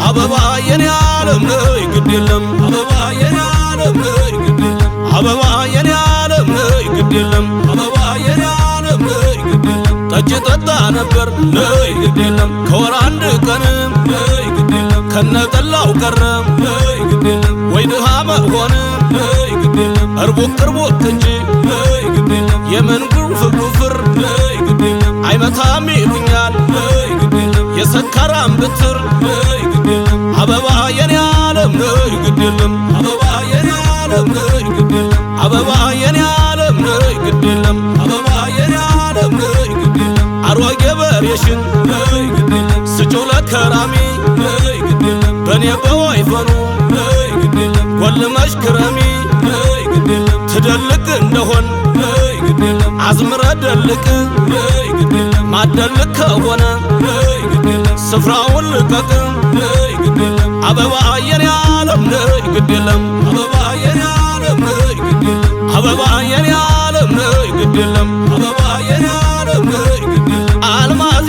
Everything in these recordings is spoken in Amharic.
አበባ የኔ ዓለም ነይ ግድ የለም አበባ የኔ ዓለም ነይ ግድ የለም አበባ የኔ ዓለም ነይ ግድ የለም አበባ የኔ ዓለም ነይ ግድ የለም ጠጅ ጠጣ ነበር ነይ ግድ የለም ከወር አንድ ቀንም ነይ ግድ የለም ከነጠላው ቀረም ነይ ግድ የለም ወይ ድሃ መሆንም ነይ ግድ የለም እርቦቅ ቅርቦቅ እንጂ ነይ ግድ የለም የመንጉር ፍርፍር ነይ ግድ የለም አይመታም ይሉኛል ነይ ግድ የለም የሰካራም ብትር ነይ ግድ የለም አበባ የኔ ዓለም ነይ ግድ የለም አበባ የኔ ዓለም ነይ ግድ የለም አበባ የኔ ዓለም ነይ ግድ የለም አበባ የኔ ዓለም ነይ ግድ የለም አሮጌ በሬሽን ነይ ግድ የለም ስጪው ለከራሚ ነይ ግድ የለም በኔ በወይፈኑ ነይ ግድ የለም ጎልመሽ ክረሚ ነይ ግድ የለም ትደልቅ እንደሆን ነይ ግድ የለም አዝምረ ደልቅ ነይ ግድ የለም ማደልቅ ከሆነ ነይ ግድ የለም ስፍራውን ልቀቅ ነይ ግድ የለም አበባ የኔ ዓለም ነይ ግድ የለም አበባ የኔ ዓለም ነይ ግድ የለም አበባ የኔ ዓለም ነይ ግድ የለም አበባ የኔ ዓለም ነይ ግድ የለም አልማዝ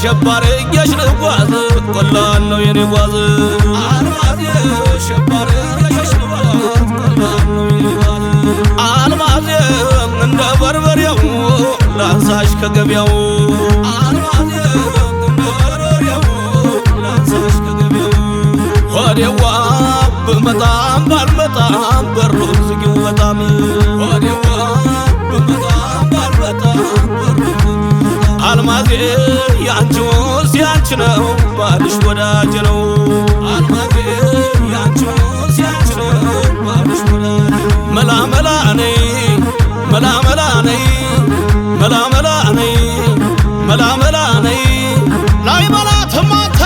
ሸባሪ የሽልጓዝ ቆላል ነው የኔ ጓዝ አልማዝ ሸባሪ የሽልጓዝ ቆላል ነው የኔ ጓዝ አልማዝ እንደ በርበሬው ላንሳሽ ከገበያው አልማዝ እንደ በርበሬው ላንሳሽ ከገበያው ወዴዋ በመጣም ባልመጣም በሩ ዝጊው በጣም ወዴዋ በመጣም ባልመጣም በሩ አልማዜ ያንቺውስ ያንቺ ነው ባልሽ ወዳጅ ነው አልማዜ ያንቺውስ ያንቺ ነው ባልሽ ወዳጅ መላ መላ ነይ መላ መላ ነይ መላ መላ ነይ መላ መላ ነይ ላይ መላ ተማታ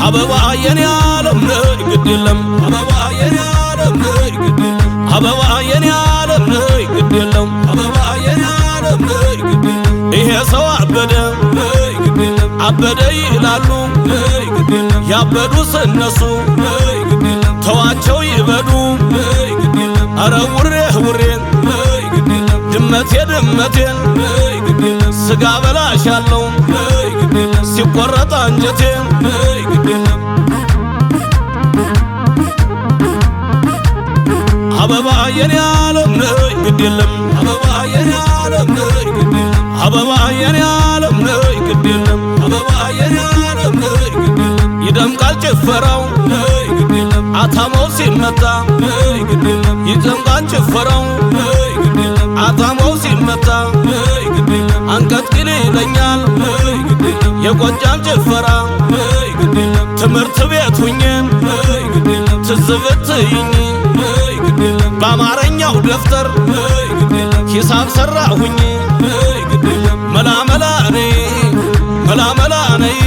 አበባ የኔ ዓለም ነይ ግድ የለም አበባ የኔ ዓለም ነይ ግድ የለም አበባ የኔ ዓለም ነይ ግድ የለም አበባ የኔ ዓለም ነይ ግድ የለም ይሄ ሰው አበደ ነይ ግድ የለም አበደ ይላሉ ነይ ግድ የለም ያበዱስ እነሱ ነይ ግድ የለም ተዋቸው ይበዱ ነይ ግድ የለም አረ ውሬ ውሬን ነይ ግድ የለም ድመቴ ድመቴን ነይ ግድ የለም ስጋ በላሻለው ነይ ግድ የለም ሲቆረጥ አንጀቴን ነይ ግድ የለም አበባ የኔ ዓለም ነይ ግድ የለም አበባ የኔ ዓለም ነይ ግድ የለም አበባ የኔ ዓለም ነይ ግድ የለም አበባ የኔ ዓለም ነይ ግድ የለም ይደምቃል ጭፈራው ነይ ግድ የለም አታማው ሲመታ ነይ ግድ የለም ይደምቃል ጭፈራው ነይ ግድ የለም አታማው ሲመታ ነይ ግድ የለም አንቀጥቅል ይለኛል ነይ ግድ የለም የጎጃም ጭፈራ ነይ ግድ የለም ትምህርት ቤት ሁኜ ነይ ግድ የለም ትዝብትይኝ ነይ ግድ የለም በአማርኛው ደፍተር ነይ ግድ የለም ሂሳብ ሰራሁኝ ነይ ግድ የለም መላ መላ ነይ መላ መላ ነይ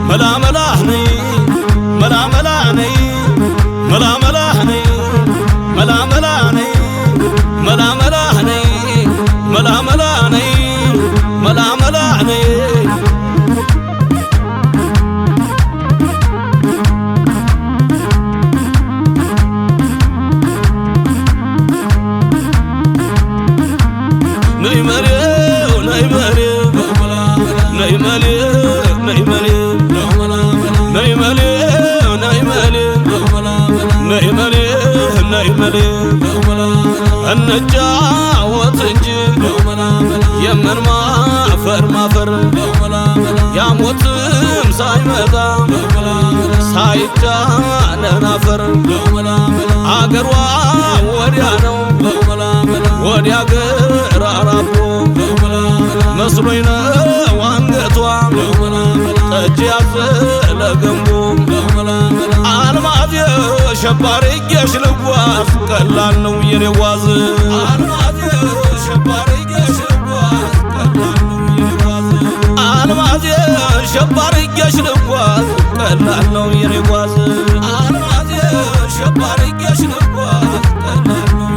መላ መላ ነይ መላ መላ ነይ መላ መላ ነይ መላ መላ ነይ መላ መላ ነይ መላ መላ ነይ መላ መላ ነይ ነይ መሬው ነይ መሬው ነይ መሬው ነይ መሬው ነይ መሬው ነይ መሬው ነይ መሬው ነይ መሬው እንጫወት እንጂ የምን ማፈር ማፈር ያሞትም ሳይመጣ ሳይጫነን አፈር አገሯ ወዲያ ነው ወዲያ ገራራቦ መስሎኝ ነው አንገቷ ጠጅ ያዘለ ገንቦ አልማዝ ሸባሪ የሽልጓዝ ቀላል ነው የኔ ዋዝ አልማዝ ሸባሪ የሽልጓዝ ቀላል ነው የኔ ዋዝ አልማዝ ሸባሪ የሽልጓዝ ቀላል ነው የኔ ዋዝ አልማዝ ባርጌሽ ልጓዝ ቀላል ነው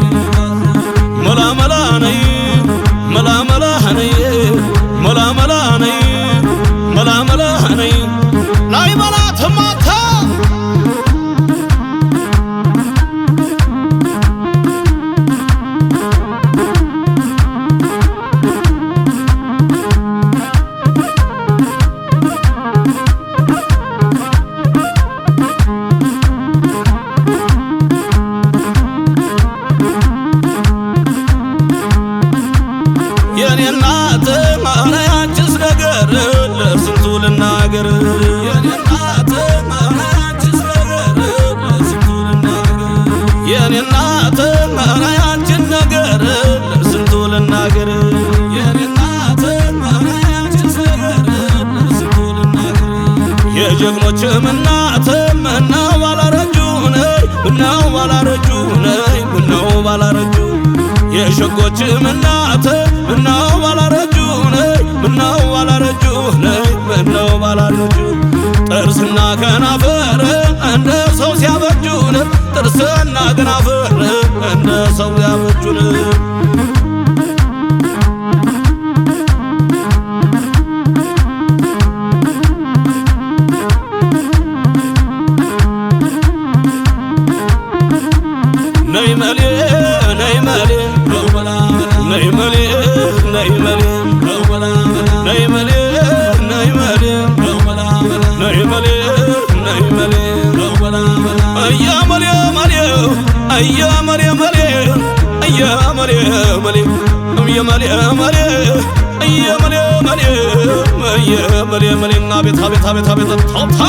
መላ መላ ነይ መላ መላ ነይ መላ መላ ነይ መላ መላ ነይ ላይ በላት ማታ የኔ እናት ማለ አንቺስ ነገር ለስንቱ ልናገር የኔ እናት ማለ አንቺስ ነገር ለስንቱ ልናገር የኔ እናት ማለ አንቺን ነገር ለስንቱ ልናገር የኔ እናት ማለ አንቺስ ነገር ለስንቱ ልናገር የጀግኖችም እናት ምነው ባላረጁ ነይ ምነው ባላረጁ ነይ ምነው ባላረጁ የሸጎችም እናት ምነው ባላረጁ ነይ ምነው ባላረጁ ነይ ምነው ባላረጁ ጥርስና ከናፈር እንደ ሰው ሲያበጁን ጥርስና ከናፈር እንደ ሰው ሲያበጁን ነይ መሌ ነይ መሌ ነይ መሌ ነይ መሌ ነይ መሌ ነይ መሌ ነይ መሌ ነይ መሌ አያ መሌ መሌ አያ መሌ መሌ አያ መሌ መሌ አያ መሌ መሌ አያ መሌ መሌ አያ መሌ መሌ አቤት አቤት አቤት አቤት ታታ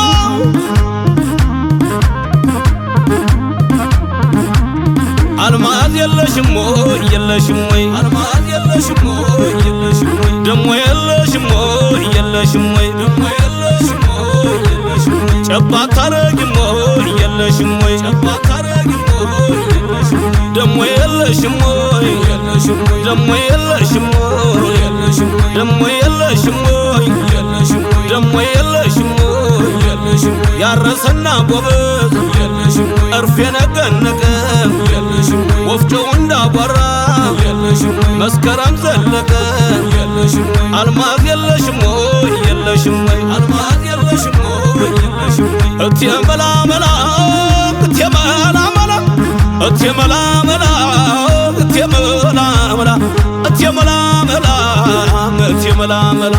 አልማዝ የለሽም ወይ የለሽም ወይ አልማዝ የለሽም ወይ የለሽም ወይ ደሞ የለሽም ወይ የለሽም ወይ ደሞ የለሽም ወይ የለሽም ወይ ጨባት ታረጊም ወይ የለሽም ወይ ጨባት ታረጊም ወይ የለሽም ወይ ደሞ የለሽም ወይ የለሽም ወይ ደሞ የለሽም ወይ የለሽም ወይ ደሞ የለሽም ወይ የለሽም ወይ ደሞ የለሽም ወይ የለሽም ወይ ያረሰና ጎበዝ የለሽም ወይ እርፍ የነቀነቀ የለሽም ወይ ወፍጮው እንዳጓራ የለሽም ወይ መስከረም ዘለቀ የለሽም ወይ አልማዝ የለሽም ወይ የለሽም ወይ አልማዝ የለሽም ወይ የለሽም ወይ እቴ መላ መላ እቴ መላ መላ እቴ መላ መላ እቴ መላ መላ እቴ መላ መላ እቴ መላ መላ